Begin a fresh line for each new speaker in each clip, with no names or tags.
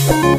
Hello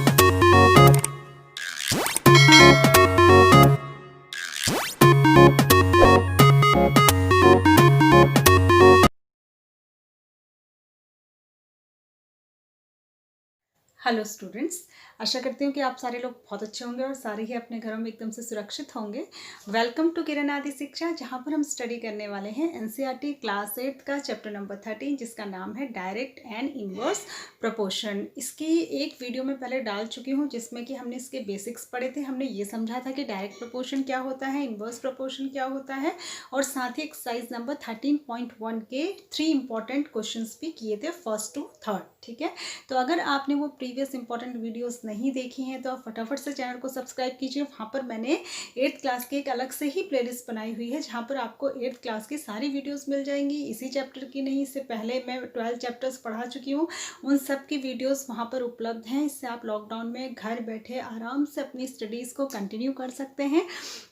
students, आशा करती हूँ कि आप सारे लोग बहुत अच्छे होंगे और सारे ही अपने घरों में एकदम से सुरक्षित होंगे। वेलकम टू किरण आदि शिक्षा, जहाँ पर हम स्टडी करने वाले हैं एनसीईआरटी क्लास 8 का चैप्टर नंबर 13, जिसका नाम है डायरेक्ट एंड इनवर्स प्रोपोर्शन। इसकी एक वीडियो में पहले डाल चुकी हूँ जिसमें कि हमने इसके बेसिक्स पढ़े थे। हमने ये समझा था कि डायरेक्ट प्रोपोर्शन क्या होता है, इनवर्स प्रोपोर्शन क्या होता है, और साथ ही एक्सरसाइज नंबर 13.1 के 3 इंपॉर्टेंट क्वेश्चन भी किए थे, फर्स्ट टू थर्ड। ठीक है, तो अगर आपने वो प्रीवियस इंपॉर्टेंट वीडियोस नहीं देखी हैं तो आप फटाफट से चैनल को सब्सक्राइब कीजिए। वहाँ पर मैंने 8th क्लास की एक अलग से ही प्लेलिस्ट बनाई हुई है, जहाँ पर आपको 8th क्लास की सारी वीडियोस मिल जाएंगी। इसी चैप्टर की नहीं, इससे पहले मैं 12 चैप्टर्स पढ़ा चुकी हूँ, उन सब की वीडियोस वहाँ पर उपलब्ध हैं। इससे आप लॉकडाउन में घर बैठे आराम से अपनी स्टडीज़ को कंटिन्यू कर सकते हैं।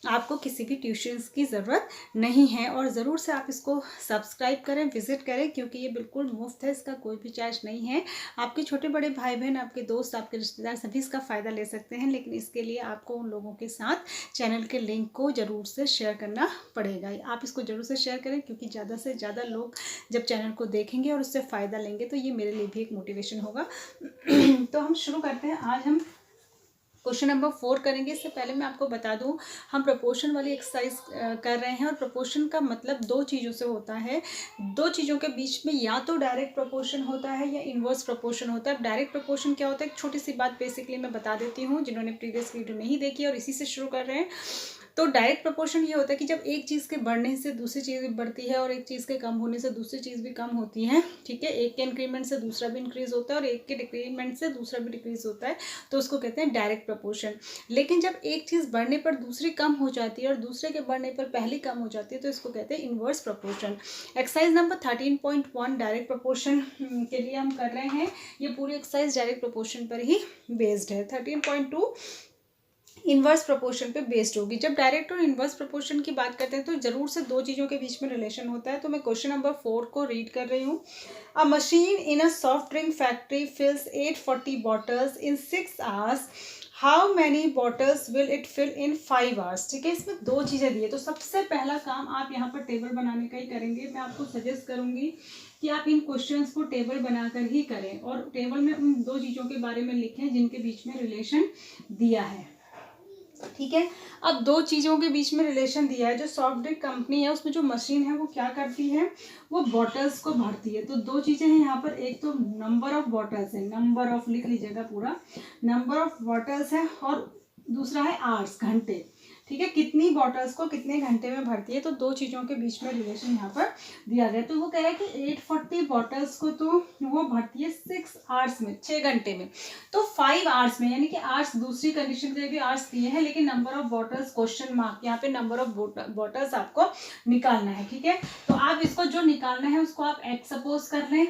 आपको किसी भी ट्यूशन्स की ज़रूरत नहीं है, और ज़रूर से आप इसको सब्सक्राइब करें, विजिट करें, क्योंकि ये बिल्कुल मुफ्त है, इसका कोई भी चार्ज नहीं है। आपके छोटे बड़े भाई बहन, आपके दोस्त, आपके रिश्तेदार सभी इसका फ़ायदा ले सकते हैं, लेकिन इसके लिए आपको उन लोगों के साथ चैनल के लिंक को ज़रूर से शेयर करना पड़ेगा। आप इसको ज़रूर से शेयर करें, क्योंकि ज़्यादा से ज़्यादा लोग जब चैनल को देखेंगे और उससे फ़ायदा लेंगे तो ये मेरे लिए भी एक मोटिवेशन होगा। तो हम शुरू करते हैं। आज हम क्वेश्चन नंबर 4 करेंगे। इससे पहले मैं आपको बता दूं, हम प्रपोर्शन वाली एक्सरसाइज कर रहे हैं, और प्रपोर्शन का मतलब दो चीज़ों से होता है। दो चीज़ों के बीच में या तो डायरेक्ट प्रपोर्शन होता है या इनवर्स प्रपोर्शन होता है। डायरेक्ट प्रपोर्शन क्या होता है, एक छोटी सी बात बेसिकली मैं बता देती हूँ, जिन्होंने प्रीवियस वीडियो नहीं देखी और इसी से शुरू कर रहे हैं। तो डायरेक्ट प्रपोर्शन ये होता है कि जब एक चीज़ के बढ़ने से दूसरी चीज़ भी बढ़ती है और एक चीज़ के कम होने से दूसरी चीज़ भी कम होती है। ठीक है, एक के इंक्रीमेंट से दूसरा भी इंक्रीज होता है और एक के डिक्रीमेंट से दूसरा भी डिक्रीज होता है, तो उसको कहते हैं डायरेक्ट प्रपोर्शन। लेकिन जब एक चीज़ बढ़ने पर दूसरी कम हो जाती है और दूसरे के बढ़ने पर पहली कम हो जाती है, तो इसको कहते हैं inverse proportion. Exercise number 13.1 direct proportion के लिए हम कर रहे हैं। ये पूरी एक्सरसाइज डायरेक्ट प्रपोर्शन पर ही बेस्ड है। 13.2 इनवर्स प्रोपोर्शन पे बेस्ड होगी। जब डायरेक्ट और इनवर्स प्रोपोर्शन की बात करते हैं तो जरूर से दो चीज़ों के बीच में रिलेशन होता है। तो मैं क्वेश्चन नंबर 4 को रीड कर रही हूँ। A machine in a soft drink factory fills 840 bottles in 6 hours. How many bottles will it fill in 5 hours. ठीक है, इसमें दो चीज़ें दी है। तो सबसे पहला काम आप यहाँ पर टेबल बनाने का ही करेंगे। मैं आपको सजेस्ट करूँगी कि आप इन क्वेश्चंस को टेबल बनाकर ही करें, और टेबल में उन दो चीज़ों के बारे में लिखें जिनके बीच में रिलेशन दिया है। ठीक है, अब दो चीज़ों के बीच में रिलेशन दिया है। जो सॉफ्ट ड्रिंक कंपनी है, उसमें जो मशीन है वो क्या करती है, वो बॉटल्स को भरती है। तो दो चीज़ें हैं यहाँ पर, एक तो नंबर ऑफ बॉटल्स है, नंबर ऑफ लिख लीजिएगा पूरा, नंबर ऑफ बॉटल्स है, और दूसरा है आवर्स, घंटे। ठीक है, कितनी बॉटल्स को कितने घंटे में भरती है। तो दो चीज़ों के बीच में रिलेशन यहाँ पर दिया गया। तो वो कह रहा है कि 840 बॉटल्स को तो वो भरती है 6 आवर्स में, 6 घंटे में। तो 5 आवर्स में, यानी कि आवर्स दूसरी कंडीशन के लिए भी आवर्स दिए हैं, लेकिन number of bottles question mark, यहाँ पे नंबर ऑफ बॉटल्स आपको निकालना है। ठीक है, तो आप इसको जो निकालना है उसको आप एक्स सपोज कर लें।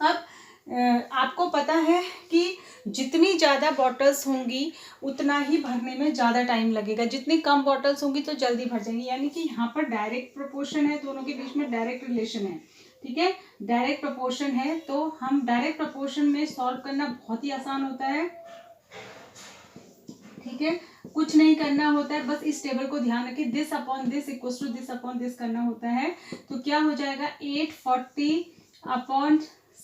अब आपको पता है कि जितनी ज़्यादा बॉटल्स होंगी उतना ही भरने में ज़्यादा टाइम लगेगा, जितनी कम बॉटल्स होंगी तो जल्दी भर जाएंगी। यानी कि यहाँ पर डायरेक्ट प्रोपोर्शन है, दोनों के बीच में डायरेक्ट रिलेशन है। ठीक है, डायरेक्ट प्रोपोर्शन है, तो हम डायरेक्ट प्रोपोर्शन में सॉल्व करना बहुत ही आसान होता है। ठीक है, कुछ नहीं करना होता है, बस इस टेबल को ध्यान रखिए, this upon this equal to this upon this करना होता है। तो क्या हो जाएगा, 840 upon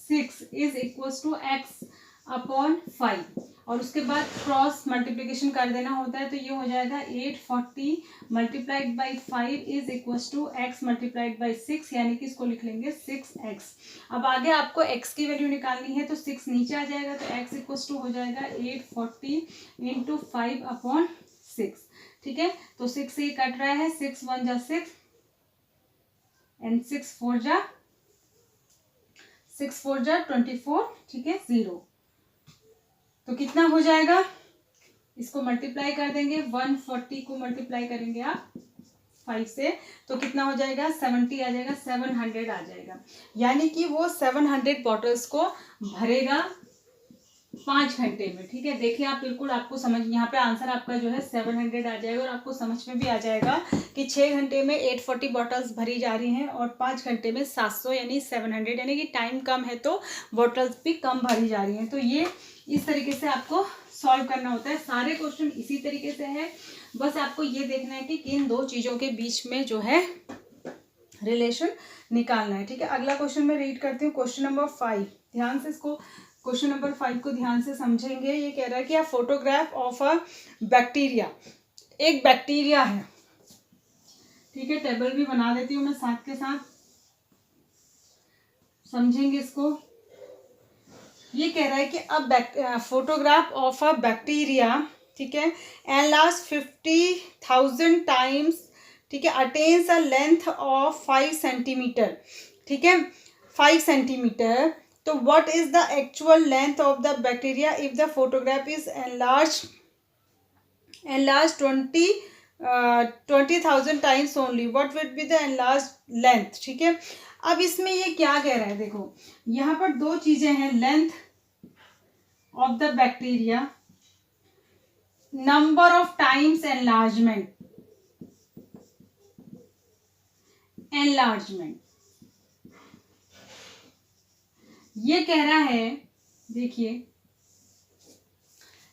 6 is equal to x upon 5, और उसके बाद क्रॉस मल्टीप्लीकेशन कर देना होता है। तो ये हो जाएगा 840 multiplied by 5 is equal to x multiplied by 6, यानी कि इसको लिख लेंगे 6x। अब आगे आपको x की वैल्यू निकालनी है, तो 6 नीचे आ जाएगा, तो x इक्वल टू हो जाएगा 840 इंटू 5 अपॉन 6। ठीक है, तो 6 से कट रहा है, 6 1 जा 6 एंड 6 4 जा 24। ठीक है, 0। तो कितना हो जाएगा, इसको मल्टीप्लाई कर देंगे, 140 को मल्टीप्लाई करेंगे आप 5 से, तो कितना हो जाएगा, 70 आ जाएगा, 700 आ जाएगा। यानी कि वो 700 बॉटल्स को भरेगा 5 घंटे में। ठीक है, देखिए आप, बिल्कुल आपको समझ, यहाँ पे आंसर आपका जो है 700 आ जाएगा, और आपको समझ में भी आ जाएगा कि 6 घंटे में 840 बॉटल्स भरी जा रही हैं, और 5 घंटे में 700 यानी 700, यानी कि टाइम कम है तो बॉटल्स भी कम भरी जा रही हैं। तो ये इस तरीके से आपको सॉल्व करना होता है। सारे क्वेश्चन इसी तरीके से है, बस आपको ये देखना है कि किन दो चीज़ों के बीच में जो है रिलेशन निकालना है। ठीक है, अगला क्वेश्चन मैं रीड करती हूँ, क्वेश्चन नंबर 5। ध्यान से इसको, क्वेश्चन नंबर 5 को ध्यान से समझेंगे। ये कह रहा है कि a photograph of a bacteria, एक बैक्टीरिया है। ठीक है, टेबल भी बना देती हूँ मैं साथ के साथ, समझेंगे इसको। ये कह रहा है कि अब फोटोग्राफ ऑफ अ बैक्टीरिया, ठीक है, एनलार्ज 50,000 टाइम्स, ठीक है, attains a length of 5 centimetre, ठीक है, 5 सेंटीमीटर। तो what is the actual length of the bacteria if the photograph is enlarge 20,000 times only, what will be the enlarge length. ठीक है, अब इसमें ये क्या कह रहा है, देखो यहाँ पर दो चीजें हैं, length of the bacteria, number of times enlargement, ये कह रहा है, देखिए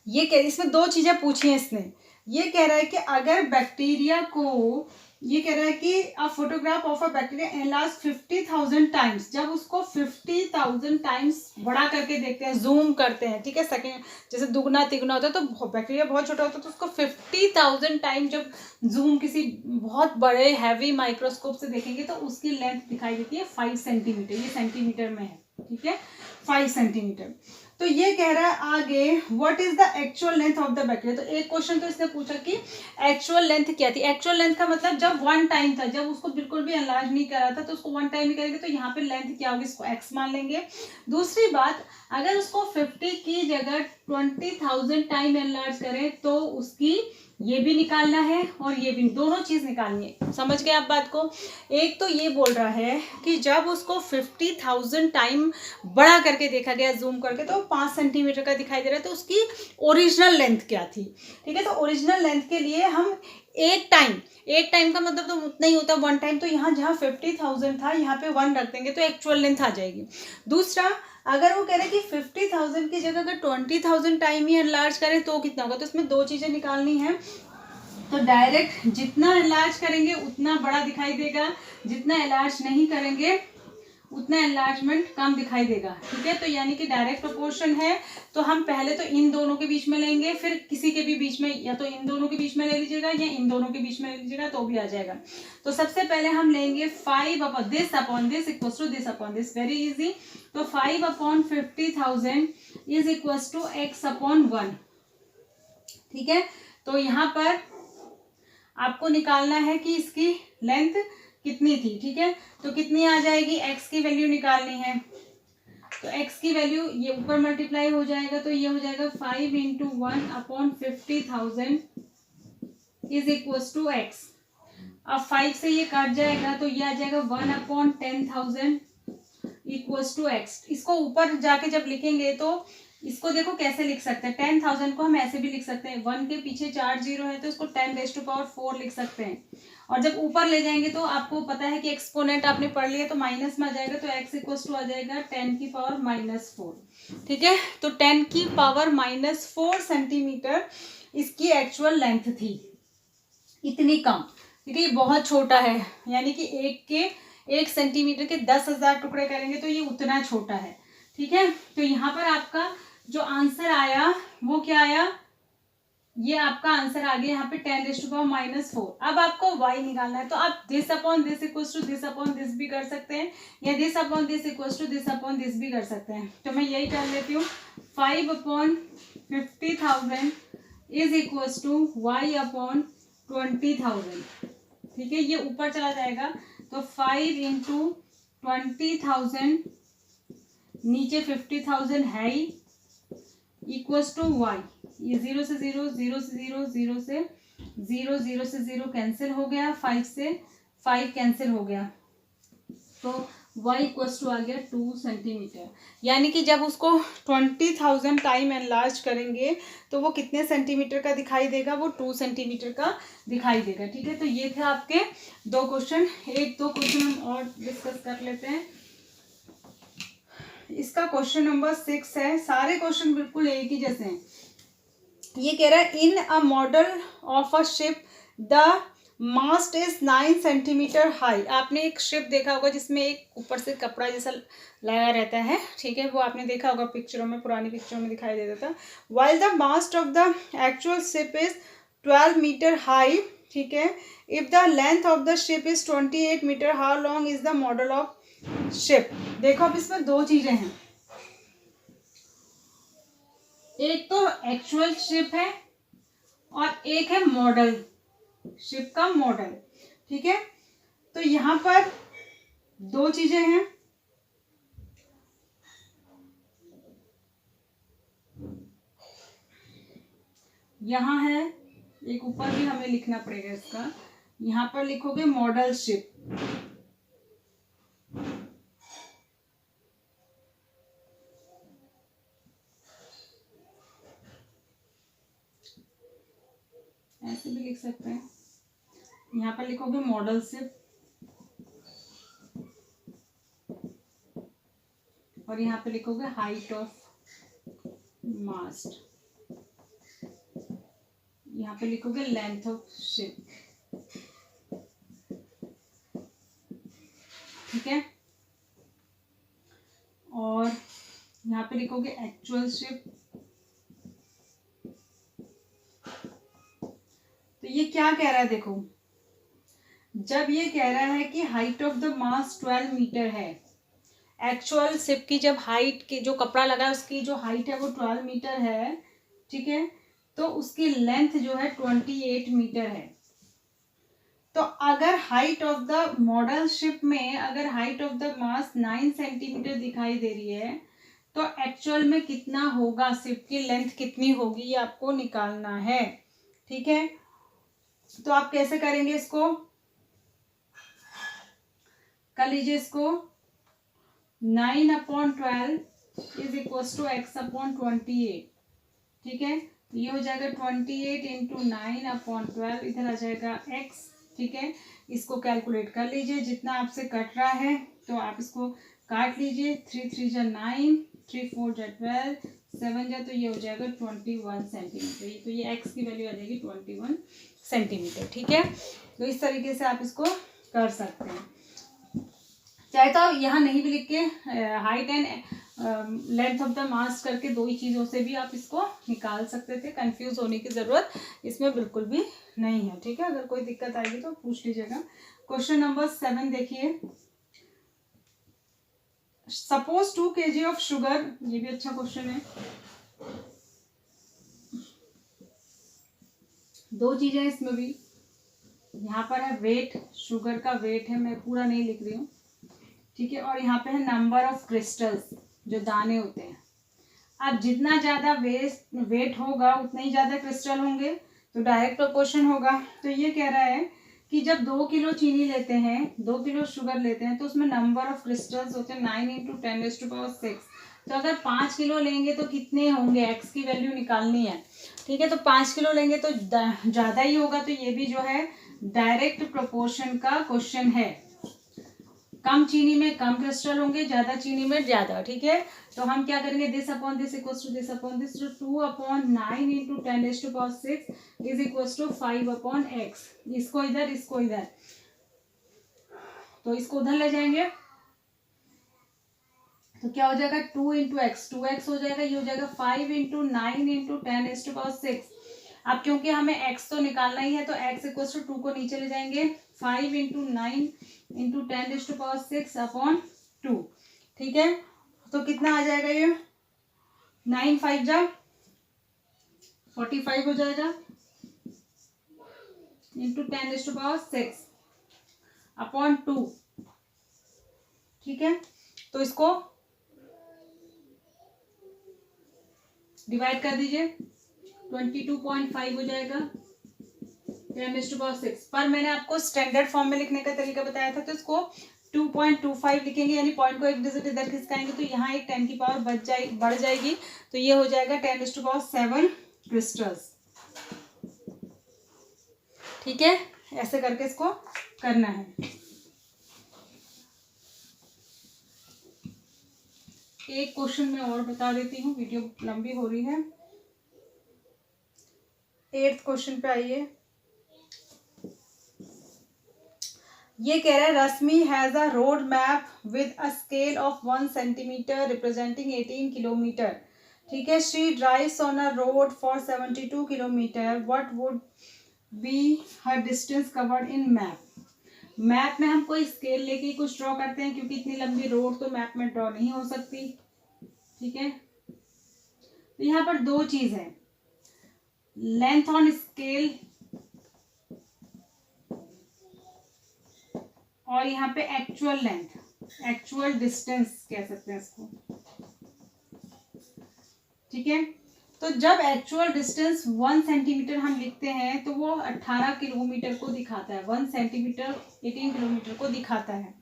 ये कह, इसमें दो चीजें पूछी हैं इसने। ये कह रहा है कि अगर बैक्टीरिया को, ये कह रहा है कि a photograph of a bacteria enlarge 50,000 times, जब उसको 50,000 टाइम्स बड़ा करके देखते हैं, जूम करते हैं, ठीक है, सेकेंड जैसे दुगना तिगुना होता है, तो बैक्टीरिया बहुत छोटा होता है, तो उसको 50,000 टाइम जब जूम किसी बहुत बड़े हैवी माइक्रोस्कोप से देखेंगे तो उसकी लेंथ दिखाई देती है 5 सेंटीमीटर, ये सेंटीमीटर में है, ठीक है, 5 सेंटीमीटर। तो ये कह रहा है आगे, what is the actual length of the bacteria. तो एक क्वेश्चन तो इसने पूछा कि एक्चुअल लेंथ क्या थी। एक्चुअल लेंथ का मतलब जब वन टाइम था, जब उसको बिल्कुल भी एनलार्ज नहीं करा था, तो उसको वन टाइम ही करेंगे, तो यहाँ पे लेंथ क्या होगी, इसको एक्स मान लेंगे। दूसरी बात, अगर उसको 50 की जगह 20,000 टाइम एनलार्ज करें तो उसकी ये भी निकालना है और ये भी, दोनों चीज निकालनी है। समझ गए आप बात को। एक तो ये बोल रहा है कि जब उसको 50,000 टाइम बड़ा करके देखा गया जूम करके, तो 5 सेंटीमीटर का दिखाई दे रहा है, तो उसकी ओरिजिनल लेंथ क्या थी। ठीक है, तो ओरिजिनल लेंथ के लिए हम एक टाइम का मतलब तो उतना ही होता है, वन टाइम, तो यहाँ जहाँ 50,000 था यहाँ पे 1 रख देंगे तो एक्चुअल लेंथ आ जाएगी। दूसरा, अगर वो कह रहे हैं कि 50,000 की जगह अगर 20,000 टाइम ही एनलार्ज करें तो कितना होगा, तो इसमें दो चीजें निकालनी है। तो डायरेक्ट जितना एनलार्ज करेंगे उतना बड़ा दिखाई देगा, जितना एनलार्ज नहीं करेंगे उतना एनलार्जमेंट कम दिखाई देगा। ठीक है, तो यानी कि डायरेक्ट प्रोपोर्शन है, तो हम पहले तो इन दोनों के बीच में लेंगे, फिर किसी के भी बीच में, या तो इन दोनों के बीच में ले लीजिएगा या इन दोनों के बीच में ले लीजिएगा तो भी आ जाएगा। तो सबसे पहले हम लेंगे 5 upon this upon this equals to this upon this, very easy. तो 5 upon 50,000 is equals to x upon 1। ठीक है, तो यहाँ पर आपको निकालना है कि इसकी लेंथ कितनी थी। ठीक है, तो कितनी आ जाएगी, x की वैल्यू निकालनी है, तो x की वैल्यू ये ऊपर मल्टीप्लाई हो जाएगा, तो ये हो जाएगा 5 into 1 upon 50,000 is equals to x। अब 5 से ये काट जाएगा तो ये आ जाएगा 1 अपॉन 10,000 इक्वल्स टू x। इसको ऊपर जाके जब लिखेंगे तो इसको देखो कैसे लिख सकते हैं, 10,000 को हम ऐसे भी लिख सकते हैं, 1 के पीछे 4 जीरो है तो इसको 10⁴ लिख सकते हैं। और जब ऊपर ले जाएंगे तो आपको पता है कि एक्सपोनेंट आपने पढ़ लिया तो माइनस में आ जाएगा, तो x इक्वल्स टू आ जाएगा 10⁻⁻4। ठीक है, तो 10⁻⁻4 सेंटीमीटर इसकी एक्चुअल लेंथ थी, इतनी कम। ठीक है, ये बहुत छोटा है, यानी कि 1 सेंटीमीटर के 10,000 टुकड़े करेंगे तो ये उतना छोटा है। ठीक है, तो यहाँ पर आपका जो आंसर आया वो क्या आया, ये आपका आंसर आ गया यहाँ पे 10⁻⁻4। अब आपको y निकालना है, तो आप this upon this equals to this upon this भी कर सकते हैं, या this upon this equals to this upon this भी कर सकते हैं। तो मैं यही कर लेती हूँ, 5 upon 50,000 is equals to y upon 20,000। ठीक है, ये ऊपर चला जाएगा, तो 5 इंटू 20,000 नीचे 50,000 है ही, इक्वल्स टू y। ये 0 से 0, 0 से 0, 0 से 0, 0 से 0 कैंसिल हो गया, 5 से 5 कैंसिल हो गया, तो y इक्वल्स टू आ गया 2 सेंटीमीटर। यानी कि जब उसको 20,000 टाइम एनलार्ज करेंगे तो वो कितने सेंटीमीटर का दिखाई देगा, वो 2 सेंटीमीटर का दिखाई देगा। ठीक है, तो ये थे आपके दो क्वेश्चन। एक दो क्वेश्चन हम और डिस्कस कर लेते हैं। इसका क्वेश्चन नंबर 6 है। सारे क्वेश्चन बिल्कुल एक ही जैसे हैं। ये कह रहा है in a model of a ship the mast is 9 centimetre high. आपने एक शिप देखा होगा जिसमें एक ऊपर से कपड़ा जैसा लगा रहता है, ठीक है, वो आपने देखा होगा पिक्चरों में, पुरानी पिक्चरों में दिखाई देता था। While the mast of the actual ship is 12 metre high, ठीक है। If the length of the ship is 28 metre, how long is the model of ship. देखो अब इसमें दो चीजें हैं, एक तो एक्चुअल शिप है और एक है मॉडल, शिप का मॉडल, ठीक है। तो यहां पर दो चीजें हैं, यहां है एक, ऊपर भी हमें लिखना पड़ेगा इसका, यहां पर लिखोगे मॉडल शिप, ऐसे भी लिख सकते हैं। यहाँ पर लिखोगे मॉडल शिप और यहाँ पे लिखोगे हाइट ऑफ मास्ट, यहाँ पे लिखोगे लेंथ ऑफ शिप, ठीक है। और यहाँ पे लिखोगे एक्चुअल शिप। तो ये क्या कह रहा है देखो, जब ये कह रहा है कि height of the mast 12 metre है, एक्चुअल शिप की जब हाइट की जो कपड़ा लगा है उसकी जो हाइट है वो 12 मीटर है, ठीक है, तो उसकी लेंथ जो है 28 मीटर है। तो अगर height of the model ship में अगर height of the mast 9 centimetre दिखाई दे रही है, तो एक्चुअल में कितना होगा, शिप की लेंथ कितनी होगी, ये आपको निकालना है, ठीक है। तो आप कैसे करेंगे इसको, कर लीजिए इसको, 9/12 is equal to x upon 28, ठीक है। ये हो जाएगा 28 इंटू 9/12, इधर आ जाएगा x, ठीक है। इसको कैलकुलेट कर लीजिए, जितना आपसे कट रहा है तो आप इसको काट लीजिए। 3 3 जा 9, 3 4 जा 12, 7 जा, तो ये हो जाएगा 21 सेंटीमीटर। तो ये x की वैल्यू आ जाएगी 21 सेंटीमीटर, ठीक है। तो इस तरीके से आप इसको कर सकते हैं। चाहे तो यहाँ नहीं भी लिख के height and length of the mast करके दो ही चीज़ों से भी आप इसको निकाल सकते थे। कंफ्यूज होने की ज़रूरत इसमें बिल्कुल भी नहीं है, ठीक है। अगर कोई दिक्कत आएगी तो पूछ लीजिएगा। क्वेश्चन नंबर 7 देखिए, सपोज 2 kg ऑफ शुगर, ये भी अच्छा क्वेश्चन है। दो चीज़ें इसमें भी, यहाँ पर है वेट, शुगर का वेट है, मैं पूरा नहीं लिख रही हूँ, ठीक है। और यहाँ पे है नंबर ऑफ क्रिस्टल्स, जो दाने होते हैं। अब जितना ज़्यादा वेट होगा उतना ही ज़्यादा क्रिस्टल होंगे, तो डायरेक्ट प्रोपोर्शन होगा। तो ये कह रहा है कि जब 2 किलो चीनी लेते हैं, 2 किलो शुगर लेते हैं, तो उसमें नंबर ऑफ क्रिस्टल्स होते हैं 9 × 10⁶। तो अगर 5 किलो लेंगे तो कितने होंगे, एक्स की वैल्यू निकालनी है, ठीक है। तो 5 किलो लेंगे तो ज़्यादा ही होगा। तो ये भी जो है डायरेक्ट प्रोपोर्शन का क्वेश्चन है। कम चीनी में कम क्रिस्टल होंगे, ज्यादा चीनी में ज्यादा, ठीक है। तो हम क्या करेंगे, this upon this equals to this upon this, तो 2/9 × 10⁶ इज इक्वल्स टू 5/x। इसको इधर, इसको इधर, तो इसको उधर ले जाएंगे तो क्या हो जाएगा, 2 × x, 2x हो जाएगा। ये हो जाएगा 5 × 9 × 10⁶। अब क्योंकि हमें x तो निकालना ही है, तो x इक्वल्स टू 2 को नीचे ले जाएंगे, 5 × 9 × 10⁶/2, ठीक है। तो कितना आ जाएगा, ये 9 5 जा 45 हो जाएगा, × 10⁶/2, ठीक है। तो इसको डिवाइड कर दीजिए, 22.5 हो जाएगा 10⁶। पर मैंने आपको स्टैंडर्ड फॉर्म में लिखने का तरीका बताया था, तो इसको 2.25 लिखेंगे, यानी पॉइंट को एक डिजिट इधर खिसकाएंगे तो यहाँ एक 10 की पावर बढ़ जाएगी। तो ये हो जाएगा 10⁻7 क्रिस्टल्स, ठीक है। ऐसे करके इसको करना है। एक क्वेश्चन मैं और बता देती हूँ, वीडियो लंबी हो रही है। 8th क्वेश्चन पे आइए। ये कह रहा है Rashmi has a road map with a scale of 1 centimetre representing 18 kilometre. ठीक है, she drives on a road for 72 kilometre, what would be her distance covered in map. Map में हम कोई स्केल लेके कुछ ड्रॉ करते हैं, क्योंकि इतनी लंबी रोड तो मैप में ड्रॉ नहीं हो सकती। ठीक है, तो यहाँ पर दो चीज है, लेंथ ऑन स्केल और यहाँ पे एक्चुअल लेंथ, एक्चुअल डिस्टेंस कह सकते हैं इसको। ठीक है, तो जब एक्चुअल डिस्टेंस 1 सेंटीमीटर हम लिखते हैं तो वो 18 किलोमीटर को दिखाता है। 1 सेंटीमीटर 18 किलोमीटर को दिखाता है।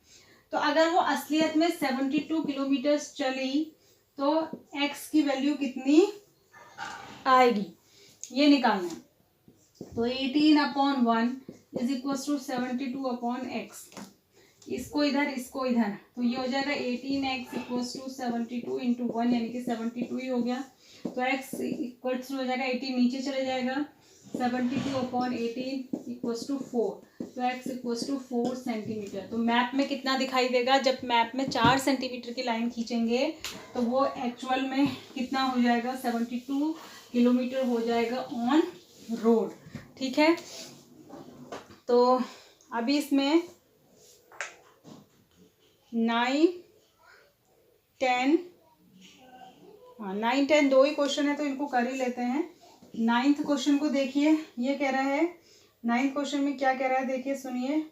तो अगर वो असलियत में 72 किलोमीटर चली तो x की वैल्यू कितनी आएगी, ये निकालना है। तो 18/1 इज इक्वल टू 72/x। इसको इधर इसको इधर, तो ये हो जाएगा 18x इक्वल टू 72 इंटू 1, यानी कि 72 ही हो गया। तो x इक्वल टू हो जाएगा 18, नीचे चले जाएगा 72/18 इक्वल टू 4। तो x इक्वल टू 4 सेंटीमीटर। तो मैप में कितना दिखाई देगा, जब मैप में 4 सेंटीमीटर की लाइन खींचेंगे तो वो एक्चुअल में कितना हो जाएगा, 72 किलोमीटर हो जाएगा ऑन रोड। ठीक है, तो अभी इसमें 9, 10, हाँ 9, 10 दो ही क्वेश्चन है तो इनको कर ही लेते हैं। 9th क्वेश्चन को देखिए, ये कह रहा है 9th क्वेश्चन में क्या कह रहा है, देखिए सुनिए।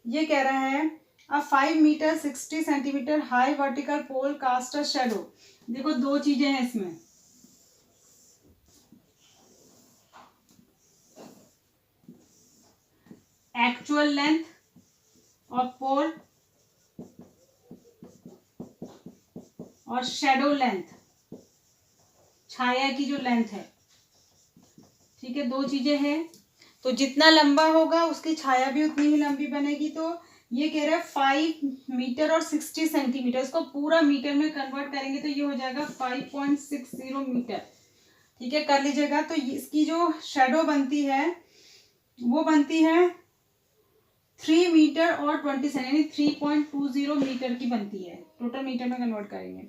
ये कह रहा है a 5 metre 60 centimetre high vertical pole cast a shadow. देखो दो चीजें हैं इसमें, एक्चुअल लेंथ ऑफ पोल और शेडो लेंथ, छाया की जो लेंथ है। ठीक है, दो चीजें हैं, तो जितना लंबा होगा उसकी छाया भी उतनी ही लंबी बनेगी। तो ये कह रहा है 5 मीटर और 60 सेंटीमीटर, इसको पूरा मीटर में कन्वर्ट करेंगे तो ये हो जाएगा 5.60 मीटर। ठीक है, कर लीजिएगा। तो इसकी जो शेडो बनती है वो बनती है 3 मीटर और 20 सेंटीमीटर, यानी 3.20 मीटर की बनती है। टोटल मीटर में कन्वर्ट करेंगे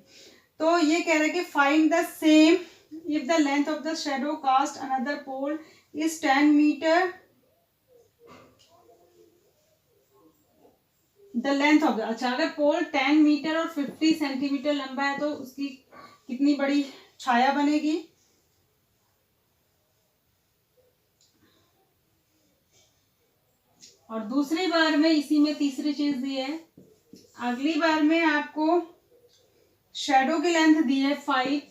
तो ये कह रहा है कि find the same if the length of the shadow cast another pole is 10 metre, the length of the, अच्छा अगर पोल 10 मीटर और 50 सेंटीमीटर लंबा है तो उसकी कितनी बड़ी छाया बनेगी। और दूसरी बार में इसी में तीसरी चीज दी है, अगली बार में आपको शेडो की लेंथ दी है 5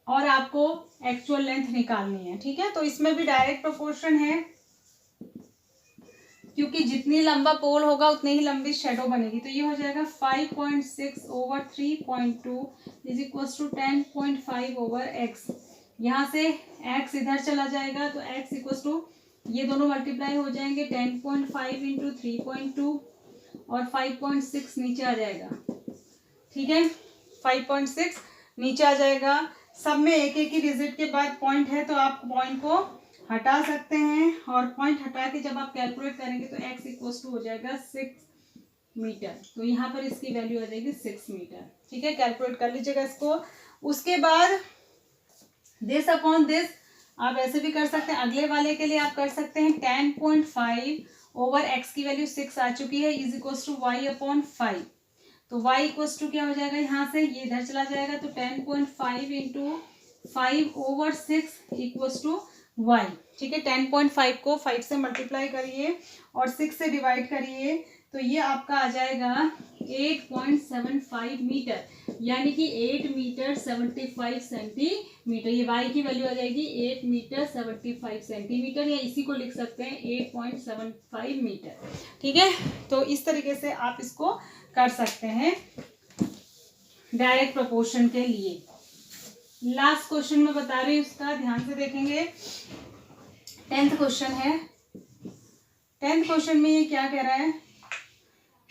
और आपको एक्चुअल लेंथ निकालनी है। ठीक है, तो इसमें भी डायरेक्ट प्रोपोर्शन है, क्योंकि जितनी लंबा पोल होगा उतनी ही लंबी शेडो बनेगी। तो ये हो जाएगा 5.6/3.2 इज इक्वल टू 10.5/x। यहाँ से x इधर चला जाएगा तो x इक्वल टू, ये दोनों मल्टीप्लाई हो जाएंगे, 10.5 इंटू 3.2 और 5.6 नीचे आ जाएगा। ठीक है, 5.6 नीचे आ जाएगा। सब में एक एक ही डिजिट के बाद पॉइंट है तो आप पॉइंट को हटा सकते हैं, और पॉइंट हटा के जब आप कैलकुलेट करेंगे तो x इक्वल टू हो जाएगा 6 मीटर। तो यहाँ पर इसकी वैल्यू आ जाएगी 6 मीटर। ठीक है, कैलकुलेट कर लीजिएगा इसको। उसके बाद दिस अपॉन दिस आप ऐसे भी कर सकते हैं, अगले वाले के लिए आप कर सकते हैं 10.5/x की वैल्यू 6 आ चुकी है इज इक्वल टू y/5। तो y इक्वल टू क्या हो जाएगा, यहाँ से ये इधर चला जाएगा तो 10.5 इंटू 5/6 इक्वल टू y। ठीक है, 10.5 को 5 से मल्टीप्लाई करिए और 6 से डिवाइड करिए तो ये आपका आ जाएगा 8.75 मीटर, यानी कि 8 मीटर 75 सेंटीमीटर। ये y की वैल्यू आ जाएगी 8 मीटर 75 सेंटीमीटर, या इसी को लिख सकते हैं 8.75 मीटर। ठीक है, तो इस तरीके से आप इसको कर सकते हैं डायरेक्ट प्रोपोर्शन के लिए। लास्ट क्वेश्चन में बता रही हूँ, उसका ध्यान से देखेंगे। 10th क्वेश्चन है। 10th क्वेश्चन में ये क्या कह रहा है,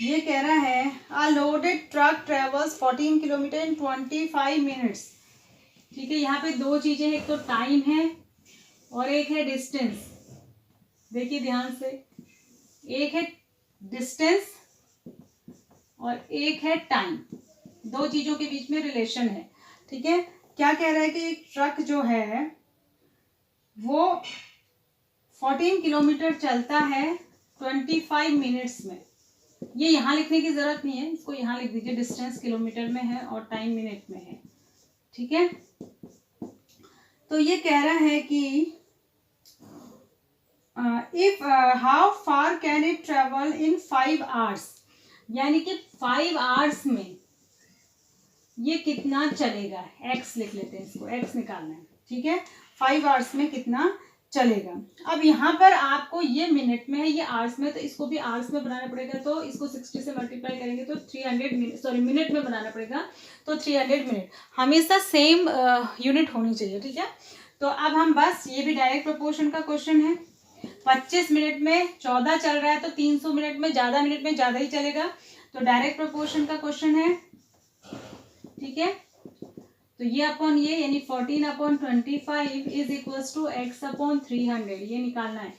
ये कह रहा है अ लोडेड ट्रक ट्रेवल्स 14 किलोमीटर इन 25 मिनट्स। ठीक है, यहाँ पे दो चीजें हैं, एक तो टाइम है और एक है डिस्टेंस। देखिए ध्यान से, एक है डिस्टेंस और एक है टाइम। दो चीजों के बीच में रिलेशन है। ठीक है, क्या कह रहा है कि एक ट्रक जो है वो 14 किलोमीटर चलता है 25 मिनट्स में। ये यहाँ लिखने की जरूरत नहीं है, इसको यहाँ लिख दीजिए, डिस्टेंस किलोमीटर में है और टाइम मिनट में है। ठीक है, तो ये कह रहा है कि if how far can it travel in 5 hours, यानी कि 5 आवर्स में ये कितना चलेगा। एक्स लिख लेते हैं, इसको एक्स निकालना है। ठीक है, 5 आवर्स में कितना चलेगा। अब यहाँ पर आपको ये मिनट में है, ये आवर्स में, तो इसको भी आवर्स में बनाना पड़ेगा। तो इसको 60 से मल्टीप्लाई करेंगे तो 300 मिनट में बनाना पड़ेगा। तो 300 मिनट हमेशा सेम यूनिट होनी चाहिए। ठीक है, तो अब हम बस, ये भी डायरेक्ट प्रोपोर्शन का क्वेश्चन है। 25 मिनट में 14 चल रहा है तो 300 मिनट में ज़्यादा ही चलेगा। तो डायरेक्ट प्रोपोर्शन का क्वेश्चन है। ठीक है, तो ये अपॉन ये, यानी 14/25 is equal to x upon 300, ये निकालना है।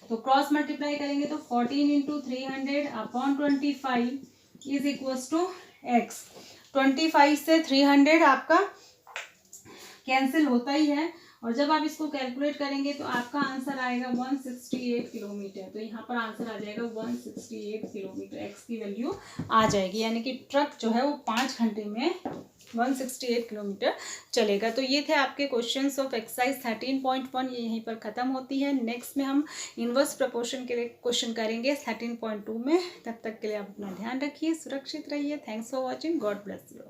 तो क्रॉस मल्टीप्लाई करेंगे तो 14 into 300 upon 25 is equal to x। 25 से 300 आपका कैंसिल होता ही है, और जब आप इसको कैलकुलेट करेंगे तो आपका आंसर आएगा 168 किलोमीटर। तो यहाँ पर आंसर आ जाएगा 168 किलोमीटर, एक्स की वैल्यू आ जाएगी। यानी कि ट्रक जो है वो 5 घंटे में 168 किलोमीटर चलेगा। तो ये थे आपके क्वेश्चंस ऑफ एक्सरसाइज 13.1, ये यहीं पर ख़त्म होती है। नेक्स्ट में हम इनवर्स प्रपोर्शन के लिए क्वेश्चन करेंगे 13.2 में। तब तक के लिए आप अपना ध्यान रखिए, सुरक्षित रहिए। Thanks for watching, God bless you.